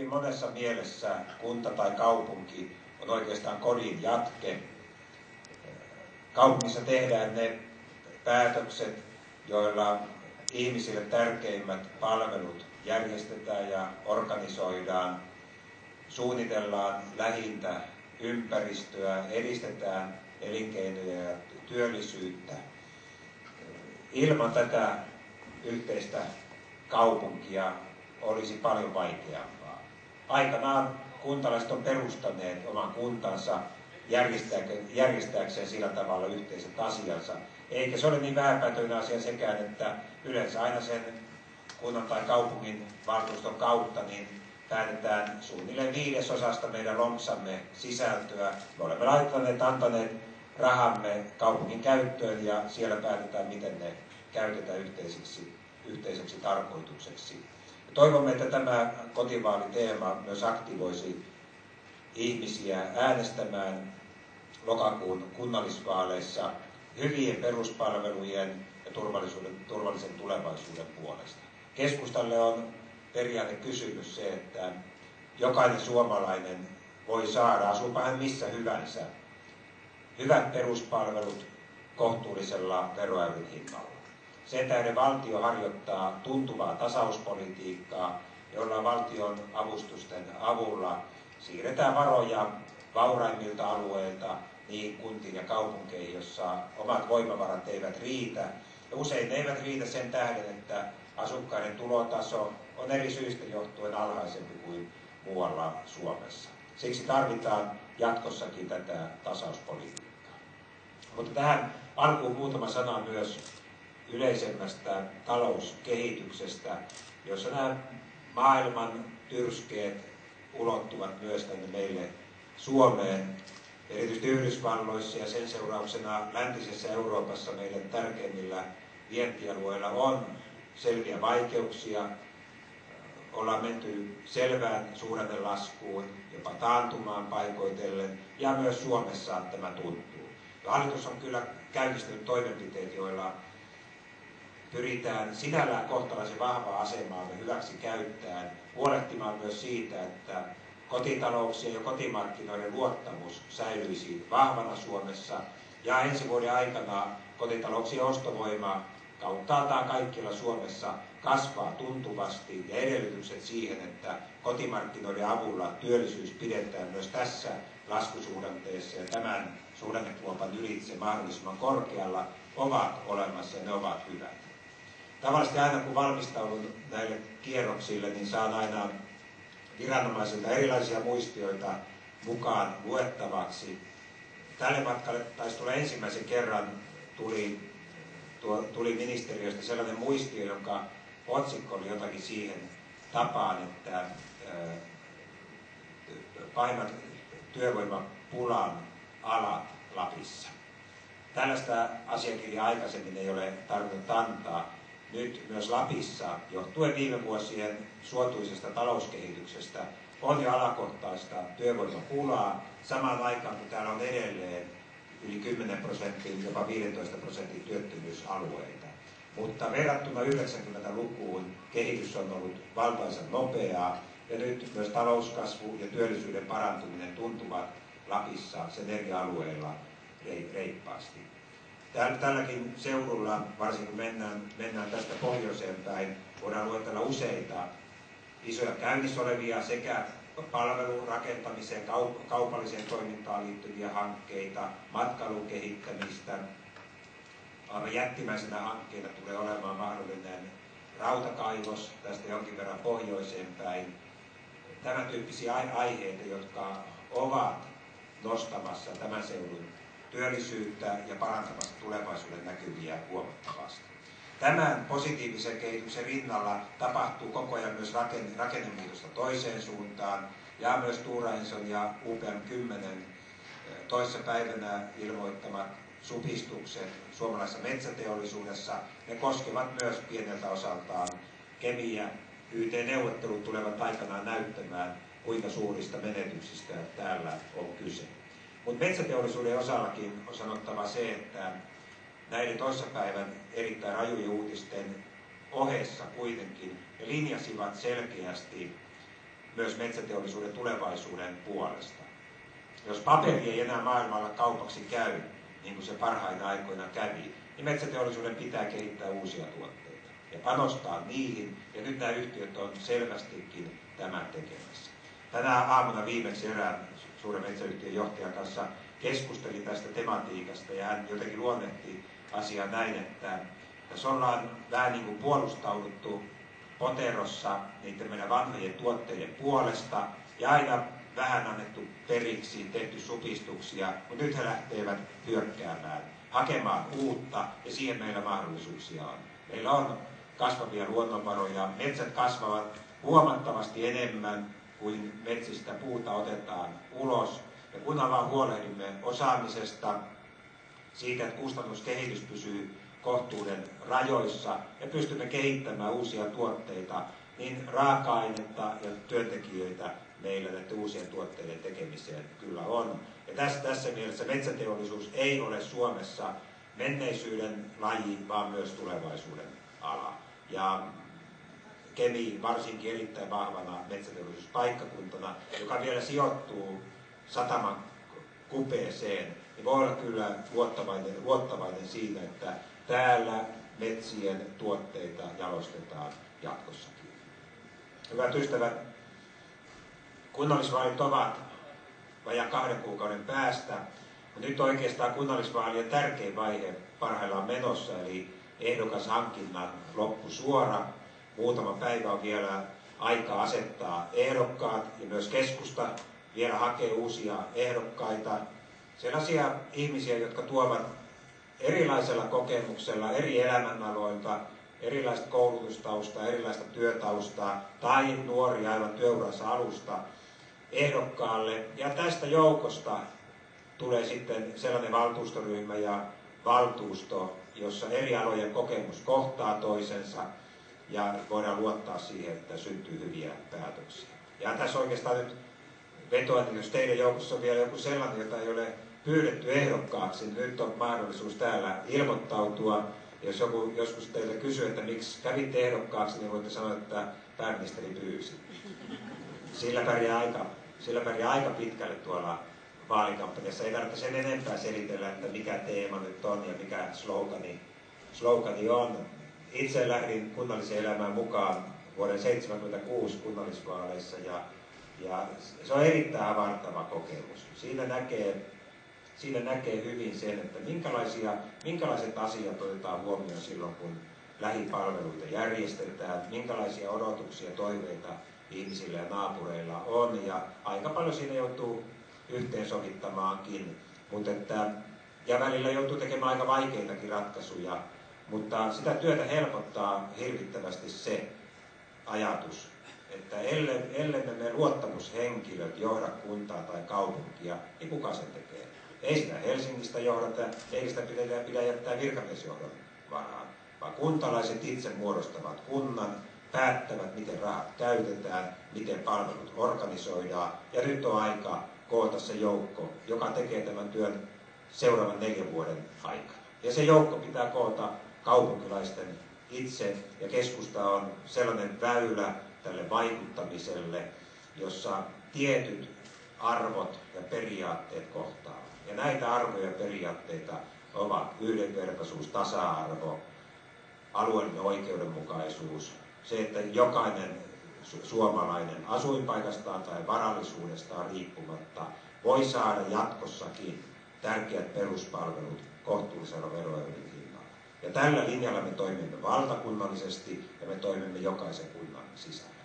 hyvin monessa mielessä kunta tai kaupunki on oikeastaan kodin jatke. Kaupungissa tehdään ne päätökset, joilla ihmisille tärkeimmät palvelut järjestetään ja organisoidaan, suunnitellaan lähintä ympäristöä, edistetään elinkeinoja ja työllisyyttä. Ilman tätä yhteistä kaupunkia olisi paljon vaikeampaa. Aikanaan kuntalaiset on perustaneet oman kuntansa järjestääkseen sillä tavalla yhteiset asiansa. Eikä se ole niin vähäpätöinen asia sekään, että yleensä aina sen kunnan tai kaupungin valtuuston kautta niin päätetään suunnilleen 1/5 meidän lompsamme sisältöä. Me olemme antaneet rahamme kaupungin käyttöön ja siellä päätetään, miten ne käytetään yhteiseksi tarkoitukseksi. Toivomme, että tämä kotivaaliteema myös aktivoisi ihmisiä äänestämään lokakuun kunnallisvaaleissa hyvien peruspalvelujen ja turvallisen tulevaisuuden puolesta. Keskustalle on periaatekysymys se, että jokainen suomalainen voi saada, asuupa hän missä hyvänsä, hyvät peruspalvelut kohtuullisella veroäyrin hinnalla. Sen tähden valtio harjoittaa tuntuvaa tasauspolitiikkaa, jolla valtion avustusten avulla siirretään varoja vauraimmilta alueilta niihin kuntiin ja kaupunkeihin, jossa omat voimavarat eivät riitä. Ja usein ne eivät riitä sen tähden, että asukkaiden tulotaso on eri syistä johtuen alhaisempi kuin muualla Suomessa. Siksi tarvitaan jatkossakin tätä tasauspolitiikkaa. Mutta tähän alkuun muutama sana myös yleisemmästä talouskehityksestä, jossa nämä maailman tyrskeet ulottuvat myös tänne meille Suomeen. Erityisesti Yhdysvalloissa ja sen seurauksena läntisessä Euroopassa meidän tärkeimmillä vientialueilla on selviä vaikeuksia. Ollaan menty selvään suhdannelaskuun, jopa taantumaan paikoitellen, ja myös Suomessa tämä tuntuu. Hallitus on kyllä käynnistynyt toimenpiteet, joilla pyritään sinällään kohtalaisen vahvaa asemaamme hyväksi käyttäen, huolehtimaan myös siitä, että kotitalouksien ja kotimarkkinoiden luottamus säilyisi vahvana Suomessa, ja ensi vuoden aikana kotitalouksien ostovoima kauttaaltaan kaikkialla Suomessa kasvaa tuntuvasti, ja edellytykset siihen, että kotimarkkinoiden avulla työllisyys pidetään myös tässä laskusuhdanteessa ja tämän suhdannekuopan ylitse mahdollisimman korkealla, ovat olemassa ja ne ovat hyvät. Tavallisesti aina kun valmistaudun näille kierroksille, niin saan aina viranomaisilta erilaisia muistioita mukaan luettavaksi. Tälle matkalle taisi tulla ensimmäisen kerran tuli ministeriöstä sellainen muistio, jonka otsikko oli jotakin siihen tapaan, että pahimmat työvoimapulan alat Lapissa. Tällaista asiakirjaa aikaisemmin ei ole tarvinnut antaa. Nyt myös Lapissa, johtuen viime vuosien suotuisesta talouskehityksestä, on jo alakohtaista työvoimapulaa samaan aikaan, kun täällä on edelleen yli 10%, jopa 15% työttömyysalueita. Mutta verrattuna 90-lukuun kehitys on ollut valtaisan nopeaa, ja nyt myös talouskasvu ja työllisyyden parantuminen tuntuvat Lapissa sen eri alueilla reippaasti. Tälläkin seudulla, varsinkin kun mennään tästä pohjoiseen päin, voidaan luetella useita isoja käynnissä olevia sekä palvelun rakentamiseen, kaupalliseen toimintaan liittyviä hankkeita, matkailun kehittämistä. Aivan jättimäisenä hankkeena tulee olemaan mahdollinen rautakaivos tästä jonkin verran pohjoiseen päin. Tämän tyyppisiä aiheita, jotka ovat nostamassa tämän seudun työllisyyttä ja parantamassa tulevaisuuden näkyviä huomattavasti. Tämän positiivisen kehityksen rinnalla tapahtuu koko ajan myös rakennemuutosta toiseen suuntaan, ja myös Stora Enson ja UPM-10 toissapäivänä ilmoittamat supistukset suomalaisessa metsäteollisuudessa, ne koskevat myös pieneltä osaltaan Kemiä. YT-neuvottelut tulevat aikanaan näyttämään, kuinka suurista menetyksistä täällä on kyse. Mutta metsäteollisuuden osallakin on sanottava se, että näiden toissapäivän erittäin rajujen uutisten ohessa kuitenkin ne linjasivat selkeästi myös metsäteollisuuden tulevaisuuden puolesta. Jos paperi ei enää maailmalla kaupaksi käy, niin kuin se parhaina aikoina kävi, niin metsäteollisuuden pitää kehittää uusia tuotteita ja panostaa niihin, ja nyt nämä yhtiöt on selvästikin tämän tekemässä. Tänä aamuna viimeksi erään suuren metsäyhtiön johtajan kanssa keskustelin tästä tematiikasta, ja hän jotenkin luonnehti asiaa näin, että tässä ollaan vähän niin kuin puolustauduttu poterossa niiden meidän vanhojen tuotteiden puolesta, ja aina vähän annettu periksi, tehty supistuksia, mutta nyt he lähtevät hyökkäämään, hakemaan uutta, ja siihen meillä mahdollisuuksia on. Meillä on kasvavia luonnonvaroja, metsät kasvavat huomattavasti enemmän kuin metsistä puuta otetaan ulos, ja kunhan vaan huolehdimme osaamisesta, siitä, että kustannuskehitys pysyy kohtuuden rajoissa ja pystymme kehittämään uusia tuotteita, niin raaka-ainetta ja työntekijöitä meillä näiden uusien tuotteiden tekemiseen kyllä on. Ja tässä mielessä metsäteollisuus ei ole Suomessa menneisyyden laji, vaan myös tulevaisuuden ala. Ja Kemi varsinkin erittäin vahvana metsäteollisuuspaikkakuntana, joka vielä sijoittuu sataman kupeeseen, niin voi olla kyllä luottavainen siitä, että täällä metsien tuotteita jalostetaan jatkossakin. Hyvät ystävät, kunnallisvaalit ovat vajaan 2 kuukauden päästä, mutta nyt oikeastaan kunnallisvaalien tärkein vaihe parhaillaan menossa, eli ehdokashankinnan loppusuora. Muutama päivä on vielä aika asettaa ehdokkaat, ja myös keskusta vielä hakee uusia ehdokkaita. Sellaisia ihmisiä, jotka tuovat erilaisella kokemuksella eri elämänaloilta, erilaista koulutustaustaa, erilaista työtaustaa tai nuoria aivan työuransa alusta ehdokkaalle. Ja tästä joukosta tulee sitten sellainen valtuustoryhmä ja valtuusto, jossa eri alojen kokemus kohtaa toisensa ja voidaan luottaa siihen, että syntyy hyviä päätöksiä. Ja tässä oikeastaan nyt vetoan, että jos teidän joukossa on vielä joku sellainen, jota ei ole pyydetty ehdokkaaksi, niin nyt on mahdollisuus täällä ilmoittautua. Jos joku joskus teiltä kysyy, että miksi kävitte ehdokkaaksi, niin voitte sanoa, että pääministeri pyysi. Sillä pärjää aika pitkälle tuolla vaalikampanjassa. Ei tarvitse sen enempää selitellä, että mikä teema nyt on ja mikä slogani on. Itse lähdin kunnalliseen elämään mukaan vuoden 1976 kunnallisvaaleissa, ja se on erittäin avartava kokemus. Siinä näkee hyvin sen, että minkälaiset asiat otetaan huomioon silloin, kun lähipalveluita järjestetään, minkälaisia odotuksia ja toiveita ihmisillä ja naapureilla on, ja aika paljon siinä joutuu yhteensovittamaankin, ja välillä joutuu tekemään aika vaikeitakin ratkaisuja, mutta sitä työtä helpottaa hirvittävästi se ajatus, että ellei me luottamushenkilöt johda kuntaa tai kaupunkia, niin kuka sen tekee? Ei sitä Helsingistä johdata, eikä sitä pidä jättää virkamiesjohdon varaan, vaan kuntalaiset itse muodostavat kunnan, päättävät miten rahat käytetään, miten palvelut organisoidaan, ja nyt on aika koota se joukko, joka tekee tämän työn seuraavan 4 vuoden aikana. Ja se joukko pitää koota kaupunkilaisten itse, ja keskusta on sellainen väylä tälle vaikuttamiselle, jossa tietyt arvot ja periaatteet kohtaavat. Ja näitä arvoja ja periaatteita ovat yhdenvertaisuus, tasa-arvo, alueellinen oikeudenmukaisuus, se, että jokainen suomalainen asuinpaikastaan tai varallisuudestaan riippumatta voi saada jatkossakin tärkeät peruspalvelut kohtuullisella veroeuron hinnalla. Ja tällä linjalla me toimimme valtakunnallisesti ja me toimimme jokaisen kunnan sisällä.